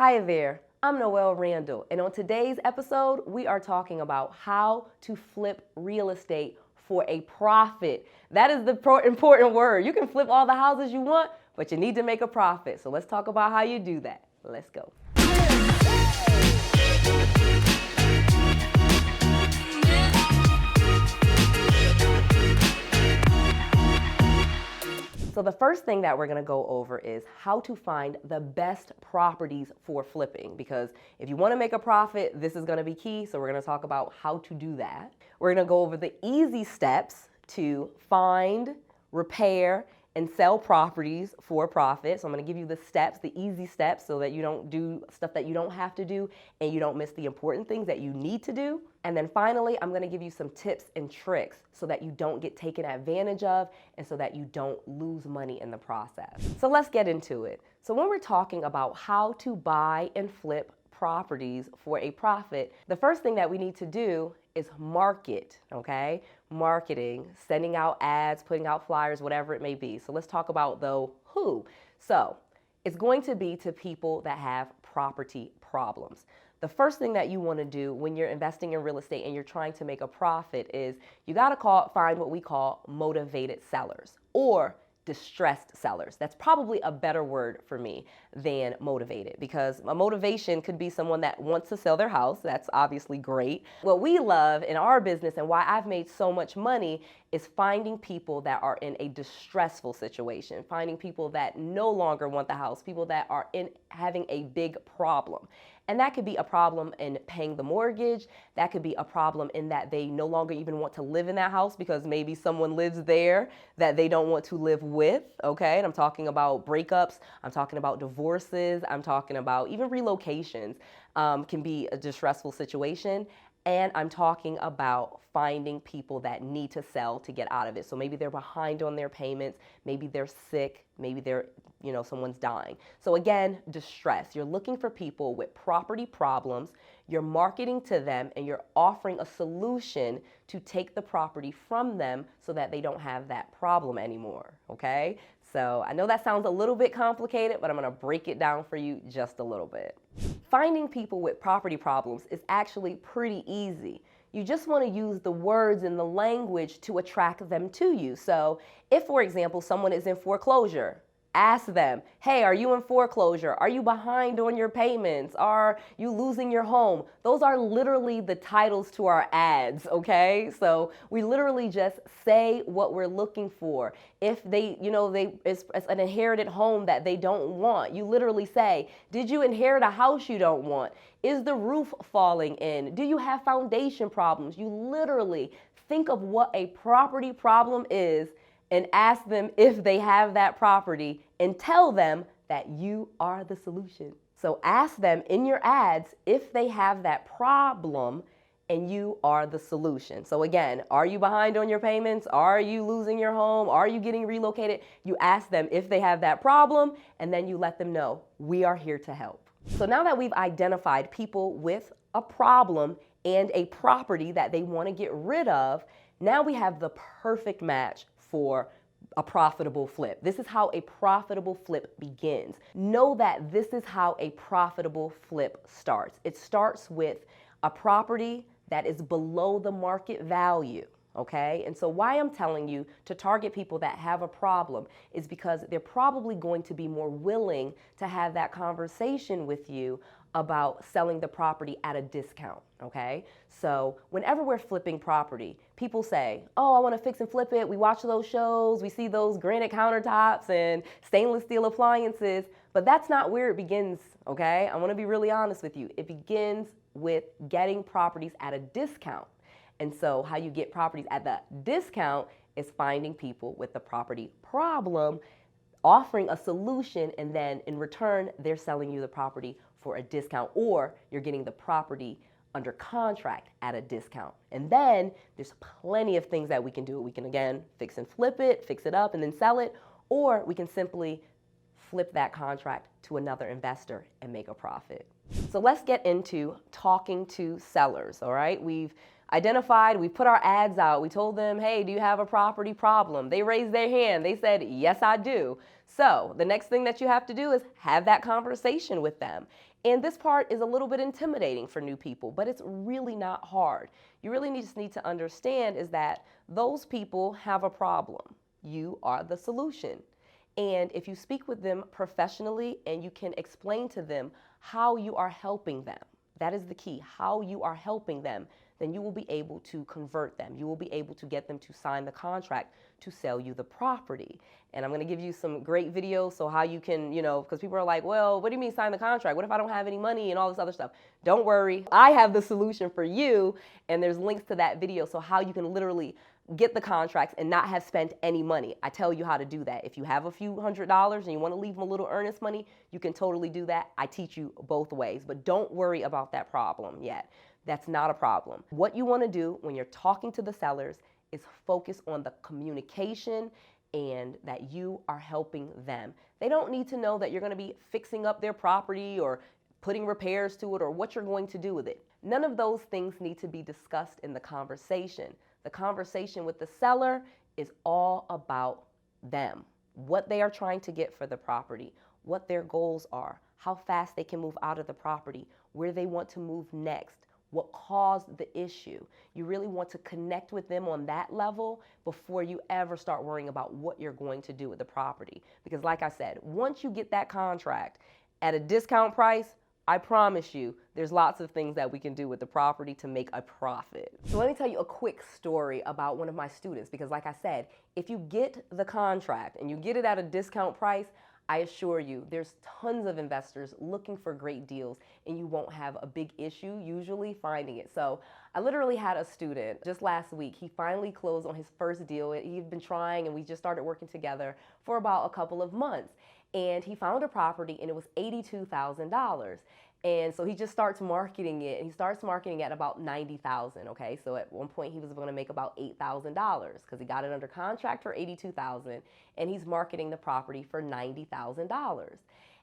Hi there, I'm Noelle Randall, and on today's episode, we are talking about how to flip real estate for a profit. That is the important word. You can flip all the houses you want, but you need to make a profit. So let's talk about how you do that. Let's go. So the first thing that we're going to go over is how to find the best properties for flipping, because if you want to make a profit, this is going to be key. So we're going to talk about how to do that. We're going to go over the easy steps to find, repair, and sell properties for profit. So I'm going to give you the steps, the easy steps, so that you don't do stuff that you don't have to do and you don't miss the important things that you need to do. And then finally, I'm going to give you some tips and tricks so that you don't get taken advantage of and so that you don't lose money in the process. So let's get into it. So when we're talking about how to buy and flip properties for a profit, the first thing that we need to do is market, okay? Marketing, sending out ads, putting out flyers, whatever it may be. So let's talk about though who. So it's going to be to people that have property problems. The first thing that you want to do when you're investing in real estate and you're trying to make a profit is you got to find what we call motivated sellers or distressed sellers. That's probably a better word for me than motivated, because a motivation could be someone that wants to sell their house. That's obviously great. What we love in our business and why I've made so much money is finding people that are in a distressful situation, finding people that no longer want the house, people that are having a big problem. And that could be a problem in paying the mortgage. That could be a problem in that they no longer even want to live in that house because maybe someone lives there that they don't want to live with, okay? And I'm talking about breakups. I'm talking about divorces. I'm talking about even relocations can be a distressful situation. And I'm talking about finding people that need to sell to get out of it. So maybe they're behind on their payments, maybe they're sick, maybe they're, someone's dying. So again, distress. You're looking for people with property problems, you're marketing to them, and you're offering a solution to take the property from them so that they don't have that problem anymore, okay? So I know that sounds a little bit complicated, but I'm gonna break it down for you just a little bit. Finding people with property problems is actually pretty easy. You just want to use the words and the language to attract them to you. So if, for example, someone is in foreclosure, ask them, hey, are you in foreclosure? Are you behind on your payments? Are you losing your home? Those are literally the titles to our ads, okay? So we literally just say what we're looking for. If it's an inherited home that they don't want, you literally say, did you inherit a house you don't want? Is the roof falling in? Do you have foundation problems? You literally think of what a property problem is and ask them if they have that property and tell them that you are the solution. So ask them in your ads if they have that problem and you are the solution. So again, are you behind on your payments? Are you losing your home? Are you getting relocated? You ask them if they have that problem and then you let them know we are here to help. So now that we've identified people with a problem and a property that they want to get rid of, now we have the perfect match for a profitable flip. This is how a profitable flip begins. Know that this is how a profitable flip starts. It starts with a property that is below the market value, okay? And so why I'm telling you to target people that have a problem is because they're probably going to be more willing to have that conversation with you about selling the property at a discount, okay? So whenever we're flipping property, people say, oh, I want to fix and flip it. We watch those shows. We see those granite countertops and stainless steel appliances, but that's not where it begins, okay? I want to be really honest with you. It begins with getting properties at a discount. And so how you get properties at the discount is finding people with the property problem, offering a solution, and then in return, they're selling you the property for a discount, or you're getting the property under contract at a discount. And then there's plenty of things that we can do. We can, again, fix and flip it, fix it up and then sell it, or we can simply flip that contract to another investor and make a profit. So let's get into talking to sellers, all right? We've identified, we put our ads out, we told them, hey, do you have a property problem? They raised their hand, they said, yes, I do. So the next thing that you have to do is have that conversation with them. And this part is a little bit intimidating for new people, but it's really not hard. You really just need to understand is that those people have a problem. You are the solution. And if you speak with them professionally and you can explain to them how you are helping them, that is the key, how you are helping them, then you will be able to convert them. You will be able to get them to sign the contract to sell you the property. And I'm going to give you some great videos so how you can, because people are like, well, what do you mean sign the contract? What if I don't have any money and all this other stuff? Don't worry. I have the solution for you. And there's links to that video so how you can literally get the contracts and not have spent any money. I tell you how to do that. If you have a few $100s and you want to leave them a little earnest money, you can totally do that. I teach you both ways, but don't worry about that problem yet. That's not a problem. What you want to do when you're talking to the sellers is focus on the communication and that you are helping them. They don't need to know that you're going to be fixing up their property or putting repairs to it or what you're going to do with it. None of those things need to be discussed in the conversation. The conversation with the seller is all about them, what they are trying to get for the property, what their goals are, how fast they can move out of the property, where they want to move next, what caused the issue. You really want to connect with them on that level before you ever start worrying about what you're going to do with the property. Because like I said, once you get that contract at a discount price, I promise you, there's lots of things that we can do with the property to make a profit. So let me tell you a quick story about one of my students, because like I said, if you get the contract and you get it at a discount price, I assure you, there's tons of investors looking for great deals and you won't have a big issue usually finding it. So I literally had a student just last week. He finally closed on his first deal. He'd been trying and we just started working together for about a couple of months. And he found a property and it was $82,000. And so he just starts marketing it, and he starts marketing at about $90,000, okay? So at one point he was going to make about $8,000 because he got it under contract for $82,000 and he's marketing the property for $90,000.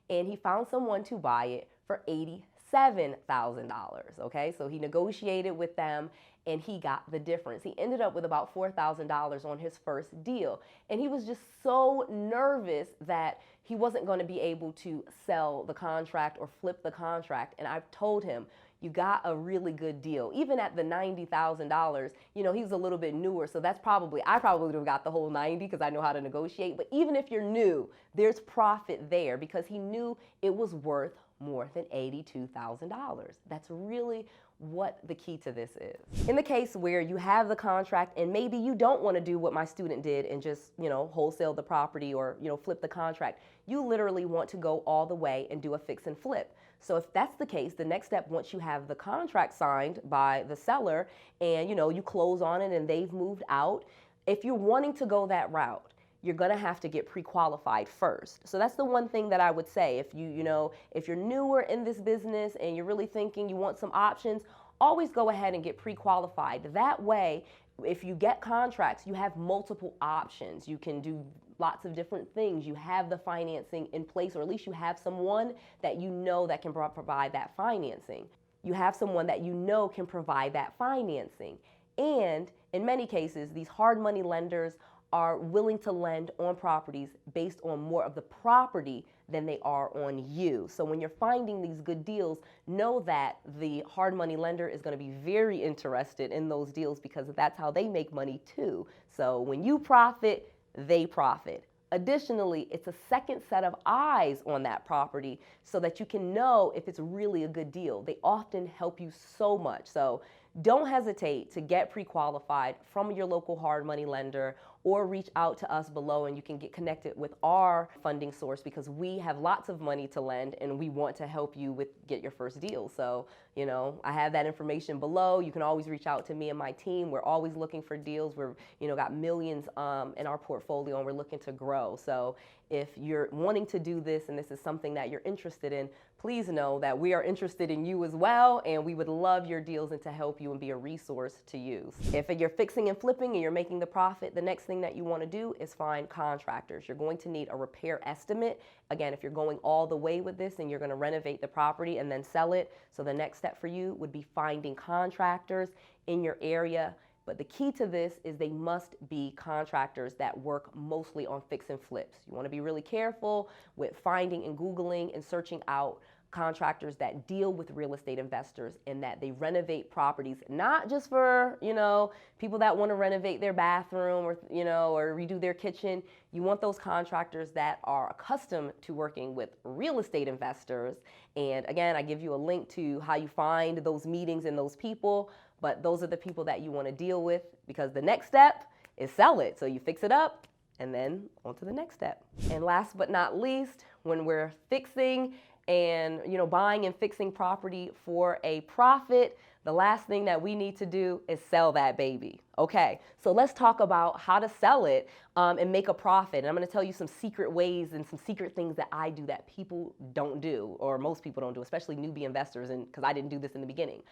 And he found someone to buy it for $87,000, okay? So he negotiated with them and he got the difference. He ended up with about $4,000 on his first deal. And he was just so nervous that he wasn't going to be able to sell the contract or flip the contract. And I've told him, you got a really good deal. Even at the $90,000, he's a little bit newer. So I probably would have got the whole 90 because I know how to negotiate. But even if you're new, there's profit there because he knew it was worth more than $82,000. That's really what the key to this is. In the case where you have the contract and maybe you don't want to do what my student did and just, wholesale the property or, flip the contract, you literally want to go all the way and do a fix and flip. So if that's the case, the next step, once you have the contract signed by the seller and, you close on it and they've moved out, if you're wanting to go that route, you're going to have to get pre-qualified first. So that's the one thing that I would say. If if you're newer in this business and you're really thinking you want some options, always go ahead and get pre-qualified. That way, if you get contracts, you have multiple options. You can do lots of different things. You have the financing in place, or at least you have someone that that can provide that financing. You have someone that can provide that financing. And in many cases, these hard money lenders are willing to lend on properties based on more of the property than they are on you. So when you're finding these good deals, know that the hard money lender is going to be very interested in those deals because that's how they make money too. So when you profit, they profit. Additionally, it's a second set of eyes on that property so that you can know if it's really a good deal. They often help you so much. So don't hesitate to get pre-qualified from your local hard money lender or reach out to us below and you can get connected with our funding source because we have lots of money to lend and we want to help you get your first deal. So, I have that information below. You can always reach out to me and my team. We're always looking for deals. We're, got millions in our portfolio and we're looking to grow. So if you're wanting to do this and this is something that you're interested in, please know that we are interested in you as well and we would love your deals and to help you and be a resource to use. If you're fixing and flipping and you're making the profit, the next thing that you want to do is find contractors. You're going to need a repair estimate. Again, if you're going all the way with this and you're going to renovate the property and then sell it, so the next step for you would be finding contractors in your area. But the key to this is they must be contractors that work mostly on fix and flips. You want to be really careful with finding and Googling and searching out contractors that deal with real estate investors and that they renovate properties, not just for, people that want to renovate their bathroom or, or redo their kitchen. You want those contractors that are accustomed to working with real estate investors. And again, I give you a link to how you find those meetings and those people, but those are the people that you want to deal with, because the next step is sell it. So you fix it up and then on to the next step. And last but not least, when we're fixing and buying and fixing property for a profit, the last thing that we need to do is sell that baby. Okay, so let's talk about how to sell it and make a profit. And I'm going to tell you some secret ways and some secret things that I do that people don't do, or most people don't do, especially newbie investors, and because I didn't do this in the beginning.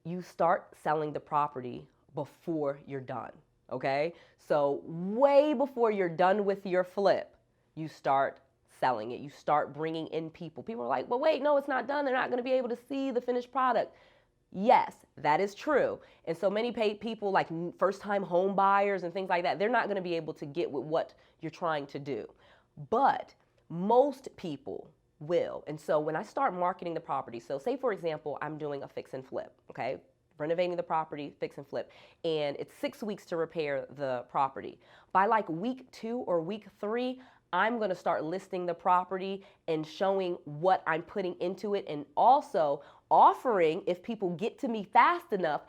You start selling the property before you're done. Okay, so way before you're done with your flip, you start selling it. You start bringing in people. People are like, well, wait, no, it's not done. They're not going to be able to see the finished product. Yes, that is true. And so many people, like first-time home buyers and things like that, they're not going to be able to get with what you're trying to do. But most people will. And so when I start marketing the property, so say, for example, I'm doing a fix and flip, okay? Renovating the property, fix and flip, and it's 6 weeks to repair the property. By like week 2 or week 3, I'm going to start listing the property and showing what I'm putting into it, and also offering, if people get to me fast enough,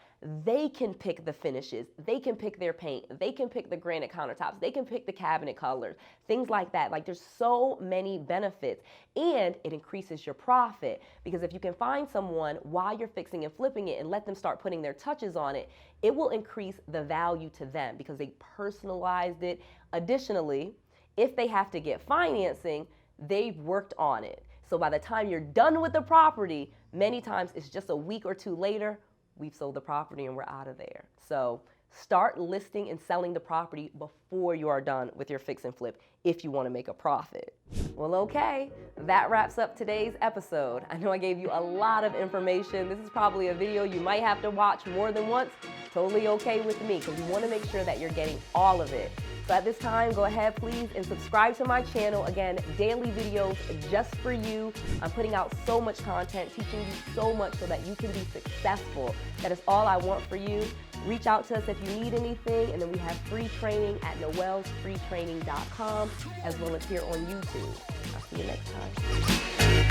they can pick the finishes, they can pick their paint, they can pick the granite countertops, they can pick the cabinet colors, things like that. Like, there's so many benefits, and it increases your profit, because if you can find someone while you're fixing and flipping it and let them start putting their touches on it, it will increase the value to them because they personalized it. Additionally, if they have to get financing, they've worked on it. So by the time you're done with the property, many times it's just a week or 2 later, we've sold the property and we're out of there. So start listing and selling the property before you are done with your fix and flip if you want to make a profit. Well, okay, that wraps up today's episode. I know I gave you a lot of information. This is probably a video you might have to watch more than once. Totally okay with me, because we want to make sure that you're getting all of it. So at this time, go ahead, please, and subscribe to my channel. Again, daily videos just for you. I'm putting out so much content, teaching you so much so that you can be successful. That is all I want for you. Reach out to us if you need anything, and then we have free training at noelsfreetraining.com, as well as here on YouTube. I'll see you next time.